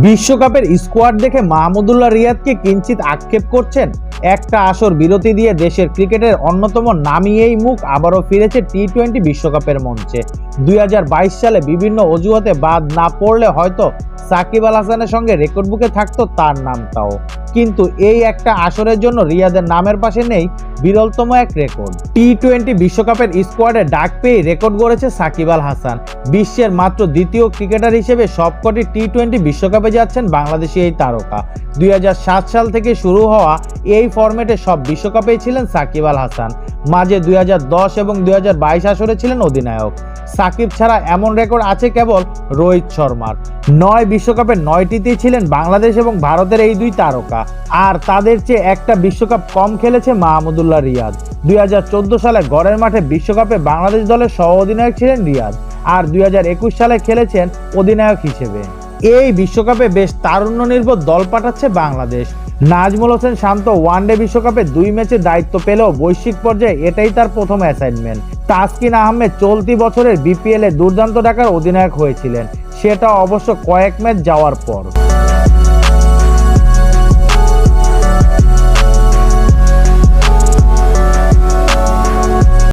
বিশ্বকাপের স্কোয়াড দেখে মাহমুদুল্লাহ রিয়াদকে কিঞ্চিত আক্ষেপ করছেন। একটা আসর বিরতি দিয়ে দেশের ক্রিকেটের অন্যতম নামী এই মুখ আবারও ফিরেছে টি-20 বিশ্বকাপের মঞ্চে। 2022 সালে বিভিন্ন অজুহাতে বাদ না পড়লে হয়তো সাকিব আল হাসানের সঙ্গে রেকর্ড বুকে থাকতো তার নামটাও, কিন্তু এই একটা আসরের জন্য রিয়াদের নামের পাশে নেই বিরলতম এক রেকর্ড। টি-20 বিশ্বকাপের স্কোয়াডে ডাক পেয়ে রেকর্ড গড়েছে সাকিব আল হাসান। বিশ্বের মাত্র দ্বিতীয় ক্রিকেটার হিসেবে সবকটি টি-20 বিশ্বকাপে যাচ্ছেন বাংলাদেশি এই তারকা। 2007 সাল থেকে শুরু হওয়া এই ফরম্যাটে সব বিশ্বকাপেই ছিলেন সাকিব আল হাসান। মাঝে 2010 এবং 2022 আসরে ছিলেন অধিনায়ক। সাকিব ছাড়া এমন রেকর্ড আছে কেবল রোহিত শর্মার। 9 বিশ্বকাপের 9টিতেই ছিলেন বাংলাদেশ এবং ভারতের এই দুই তারকা। আর তাদের চেয়ে একটা বিশ্বকাপ কম খেলেছে মাহমুদুল্লাহ রিয়াদ। 2014 সালে গড়ের মাঠে বিশ্বকাপে বাংলাদেশ দলের সহ অধিনায়ক ছিলেন রিয়াদ, আর 2021 সালে খেলেছেন অধিনায়ক হিসেবে। এই বিশ্বকাপে বেশ তারুণ্য নির্ভর দল পাঠাচ্ছে বাংলাদেশ। নাজমুল হোসেন শান্ত ওয়ানডে বিশ্বকাপে 2 ম্যাচে দায়িত্ব পেলেও বৈশ্বিক পর্যায়ে এটাই তার প্রথম অ্যাসাইনমেন্ট। তাসকিন আহমেদ চলতি বছরের বিপিএল এ দুর্দান্ত ঢাকার অধিনায়ক হয়েছিলেন, সেটা অবশ্য কয়েক ম্যাচ যাওয়ার পর।